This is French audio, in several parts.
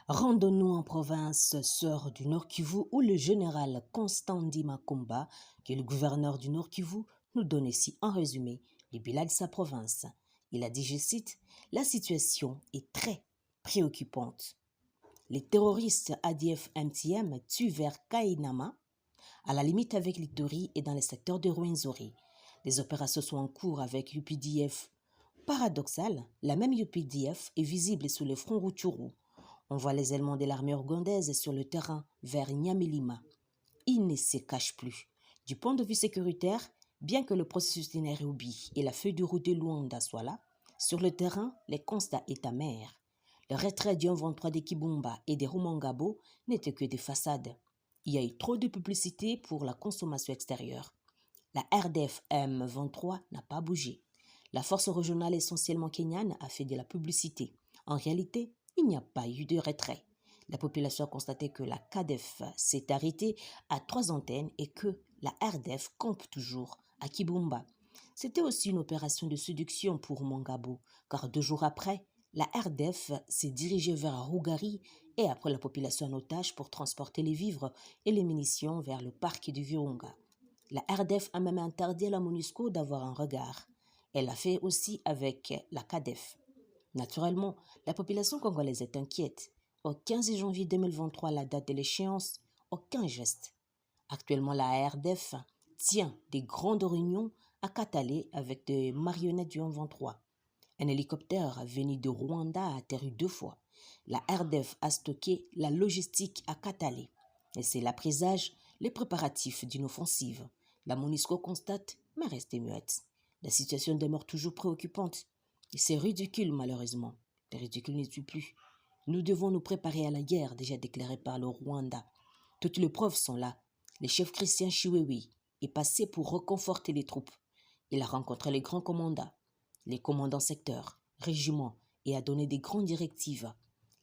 Rendons-nous en province, sœur du Nord Kivu, où le général Constant Ndima Kumba, qui est le gouverneur du Nord Kivu, nous donne ici en résumé le bilan de sa province. Il a dit, je cite, la situation est très préoccupante. Les terroristes ADF-MTM tuent vers Kainama, à la limite avec l'Ituri et dans les secteurs de Rwenzori. Les opérations sont en cours avec UPDF. Paradoxal, la même UPDF est visible sur le front Rutshuru. On voit les éléments de l'armée ougandaise sur le terrain vers Nyamilima. Ils ne se cachent plus. Du point de vue sécuritaire, bien que le processus de Nairobi et la feuille de route de Luanda soient là, sur le terrain, les constats est amer. Le retrait du 23 de Kibumba et des Rumangabo n'était que des façades. Il y a eu trop de publicité pour la consommation extérieure. La RDF M23 n'a pas bougé. La force régionale essentiellement kenyane a fait de la publicité. En réalité, il n'y a pas eu de retrait. La population a constaté que la CADEF s'est arrêtée à 3 antennes et que la RDF campe toujours à Kibumba. C'était aussi une opération de séduction pour Mongabo, car 2 jours après, la RDF s'est dirigée vers Rougari et a pris la population en otage pour transporter les vivres et les munitions vers le parc du Virunga. La RDF a même interdit à la MONUSCO d'avoir un regard. Elle l'a fait aussi avec la CADEF. Naturellement, la population congolaise est inquiète. Au 15 janvier 2023, la date de l'échéance, aucun geste. Actuellement, la RDF tient des grandes réunions à Katale avec des marionnettes du 23. Un hélicoptère venu de Rwanda a atterri 2 fois. La RDF a stocké la logistique à Katale. Et c'est la présage, les préparatifs d'une offensive. La MONUSCO constate, mais reste muette. La situation demeure toujours préoccupante. Et c'est ridicule, malheureusement. Le ridicule ne tue plus. Nous devons nous préparer à la guerre déjà déclarée par le Rwanda. Toutes les preuves sont là. Le chef Christian Chiwewe est passé pour reconforter les troupes. Il a rencontré les grands commandants, les commandants secteurs, régiments et a donné des grandes directives.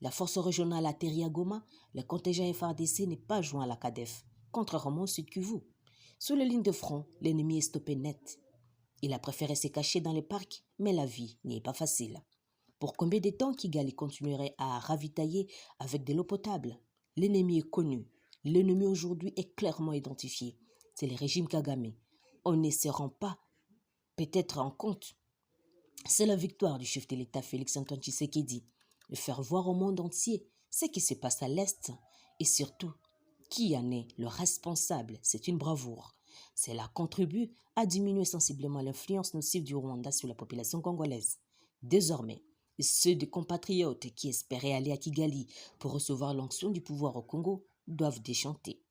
La force régionale atterrit à Goma, le contingent FARDC n'est pas joint à la CADEF, contrairement au Sud Kivu. Sur les lignes de front, l'ennemi est stoppé net. Il a préféré se cacher dans les parcs, mais la vie n'y est pas facile. Pour combien de temps Kigali continuerait à ravitailler avec de l'eau potable? L'ennemi est connu. L'ennemi aujourd'hui est clairement identifié. C'est le régime Kagame. On ne se rend pas peut-être en compte. C'est la victoire du chef de l'État Félix-Antoine Tshisekedi de faire voir au monde entier ce qui se passe à l'Est et surtout qui en est le responsable. C'est une bravoure. Cela contribue à diminuer sensiblement l'influence nocive du Rwanda sur la population congolaise. Désormais, ceux des compatriotes qui espéraient aller à Kigali pour recevoir l'onction du pouvoir au Congo doivent déchanter.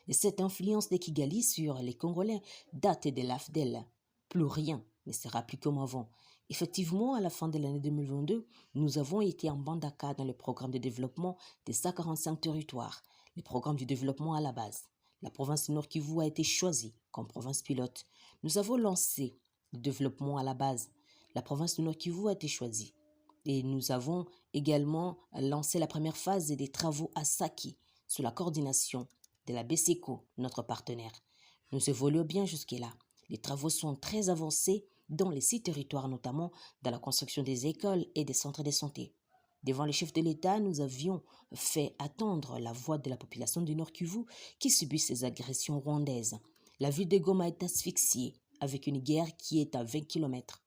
Et cette influence de Kigali sur les Congolais date de l'AFDEL. Plus rien ne sera plus comme avant. Effectivement, à la fin de l'année 2022, nous avons été en Bandaka dans le programme de développement des 145 territoires, le programme du développement à la base. La province du Nord Kivu a été choisie comme province pilote. Nous avons lancé le développement à la base. La province du Nord Kivu a été choisie. Et nous avons également lancé la première phase des travaux à Saki, sous la coordination de la BSECO, notre partenaire. Nous évoluons bien jusque-là. Les travaux sont très avancés dans les 6 territoires, notamment dans la construction des écoles et des centres de santé. Devant les chefs de l'État, nous avions fait attendre la voix de la population du Nord Kivu qui subit ces agressions rwandaises. La ville de Goma est asphyxiée avec une guerre qui est à 20 km.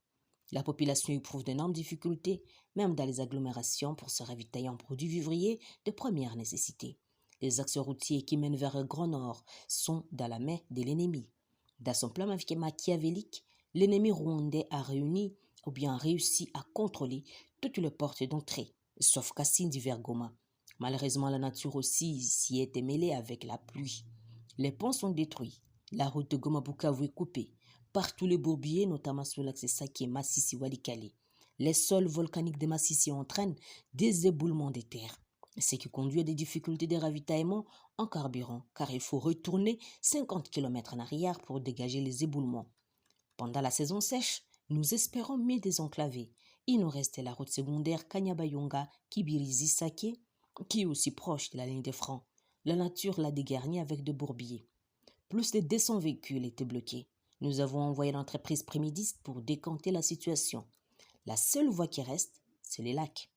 La population éprouve d'énormes difficultés, même dans les agglomérations, pour se ravitailler en produits vivriers de première nécessité. Les axes routiers qui mènent vers le Grand Nord sont dans la main de l'ennemi. Dans son plan machiavélique, l'ennemi rwandais a réuni ou bien réussi à contrôler toutes les portes d'entrée, sauf Kassine d'hiver Goma. Malheureusement, la nature aussi s'y est mêlée avec la pluie. Les ponts sont détruits. La route de Goma-Bukavu est coupée. Partout les bourbiers, notamment sur l'axe Sake, Massissi, Walikale. Les sols volcaniques de Massissi entraînent des éboulements des terres, ce qui conduit à des difficultés de ravitaillement en carburant, car il faut retourner 50 km en arrière pour dégager les éboulements. Pendant la saison sèche, nous espérons mieux désenclaver. Il nous reste la route secondaire Kanyabayonga, Kibirizi, Sake, qui est aussi proche de la ligne de front. La nature l'a dégarnie avec de bourbiers. Plus de 200 véhicules étaient bloqués. Nous avons envoyé l'entreprise prémidiste pour décanter la situation. La seule voie qui reste, c'est les lacs.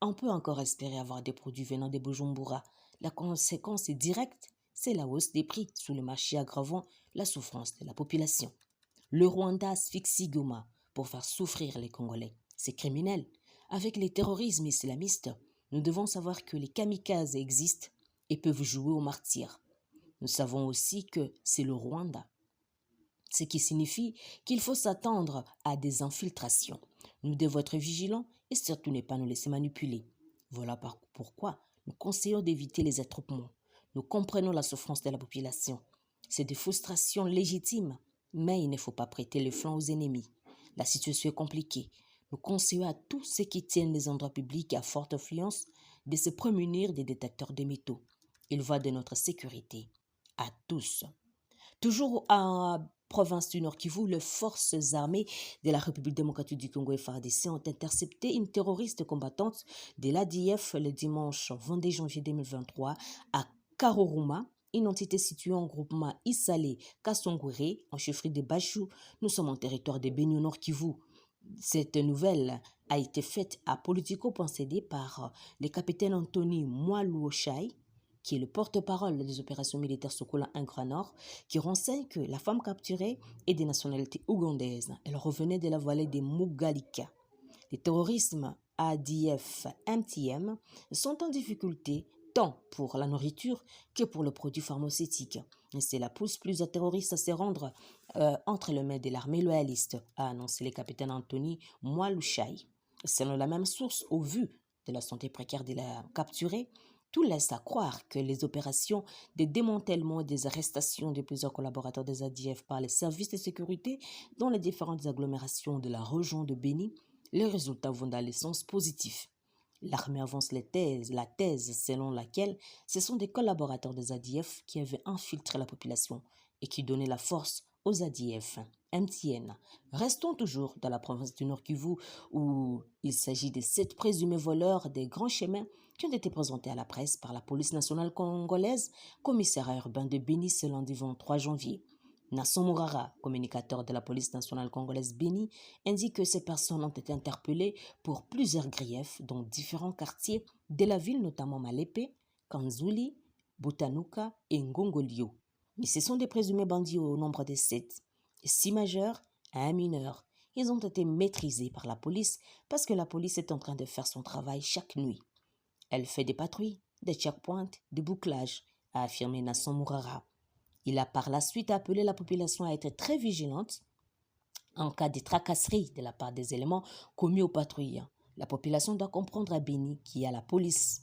on peut encore espérer avoir des produits venant de Bujumbura. La conséquence est directe, c'est la hausse des prix sur le marché aggravant la souffrance de la population. Le Rwanda asphyxie Goma pour faire souffrir les Congolais. C'est criminel. Avec les terrorismes islamistes, nous devons savoir que les kamikazes existent et peuvent jouer aux martyrs. Nous savons aussi que c'est le Rwanda, ce qui signifie qu'il faut s'attendre à des infiltrations. Nous devons être vigilants et surtout ne pas nous laisser manipuler. Voilà pourquoi nous conseillons d'éviter les attroupements. Nous comprenons la souffrance de la population. C'est des frustrations légitimes, mais il ne faut pas prêter le flanc aux ennemis. La situation est compliquée. Nous conseillons à tous ceux qui tiennent les endroits publics à forte influence de se prémunir des détecteurs de métaux. Il va de notre sécurité à tous. Toujours en province du Nord Kivu, les forces armées de la République démocratique du Congo FARDC ont intercepté une terroriste combattante de l'ADF le dimanche 22 janvier 2023 à Karoruma, une entité située en groupement Isale Kassongwere, en chefferie de Bachou. Nous sommes en territoire de Beni au Nord Kivu. Cette nouvelle a été faite à Politico.cd par le capitaine Anthony Mwaluoshai, qui est le porte-parole des opérations militaires Sokola 1 Grand Nord, qui renseigne que la femme capturée est de nationalité ougandaise. Elle revenait de la vallée des Mugalika. Les terrorismes ADF-MTM sont en difficulté tant pour la nourriture que pour le produit pharmaceutique. Et cela pousse plusieurs terroristes à se rendre entre les mains de l'armée loyaliste, a annoncé le capitaine Anthony Mwalushai. Selon la même source, au vu de la santé précaire de la capturée, tout laisse à croire que les opérations de démantèlement et des arrestations de plusieurs collaborateurs des ADF par les services de sécurité dans les différentes agglomérations de la région de Beni, les résultats vont dans le sens positif. L'armée avance la thèse selon laquelle ce sont des collaborateurs des ADF qui avaient infiltré la population et qui donnaient la force aux ADF. MTN. Restons toujours dans la province du Nord Kivu où il s'agit de 7 présumés voleurs des grands chemins qui ont été présentés à la presse par la police nationale congolaise, commissariat urbain de Beni ce lundi 23 janvier. Nasson Mourara, communicateur de la police nationale congolaise Beni, indique que ces personnes ont été interpellées pour plusieurs griefs dans différents quartiers de la ville, notamment Malepe, Kanzuli, Butanuka et Ngongolio. Mais ce sont des présumés bandits au nombre de 7. 6 majeurs et 1 mineur. Ils ont été maîtrisés par la police parce que la police est en train de faire son travail chaque nuit. Elle fait des patrouilles, des checkpoints, des bouclages, a affirmé Nasson Mourara. Il a par la suite appelé la population à être très vigilante en cas de tracasserie de la part des éléments commis aux patrouilles. La population doit comprendre à Beni qu'il y a la police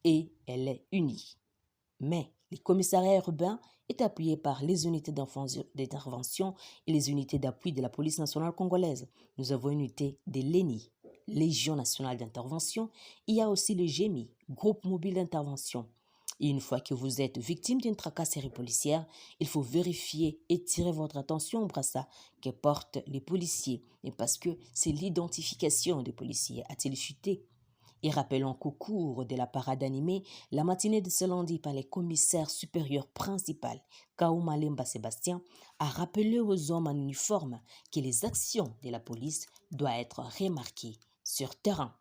et elle est unie. Mais le commissariat urbain est appuyé par les unités d'intervention et les unités d'appui de la police nationale congolaise. Nous avons une unité de l'ENI, Légion nationale d'intervention. Il y a aussi le GEMI, groupe mobile d'intervention. Et une fois que vous êtes victime d'une tracasserie policière, il faut vérifier et tirer votre attention au brassard que portent les policiers. Et parce que c'est l'identification des policiers. A-t-il chuté? Et rappelons qu'au cours de la parade animée, la matinée de ce lundi par le commissaire supérieur principal, Kaouma Lemba Sébastien, a rappelé aux hommes en uniforme que les actions de la police doivent être remarquées sur terrain.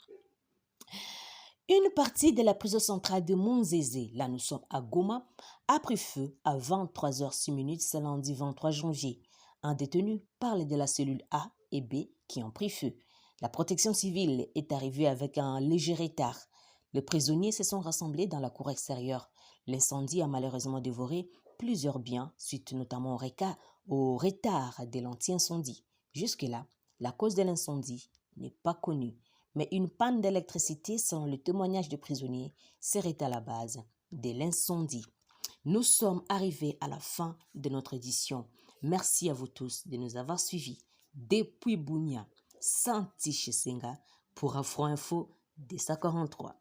Une partie de la prison centrale de Monzézé, là nous sommes à Goma, a pris feu à 23h06 ce lundi 23 janvier. Un détenu parle de la cellule A et B qui ont pris feu. La protection civile est arrivée avec un léger retard. Les prisonniers se sont rassemblés dans la cour extérieure. L'incendie a malheureusement dévoré plusieurs biens, suite notamment au retard de l'anti-incendie. Jusque-là, la cause de l'incendie n'est pas connue. Mais une panne d'électricité, selon le témoignage des prisonniers, serait à la base de l'incendie. Nous sommes arrivés à la fin de notre édition. Merci à vous tous de nous avoir suivis. Depuis Bunia, Santi Chesenga pour Afro Info 243.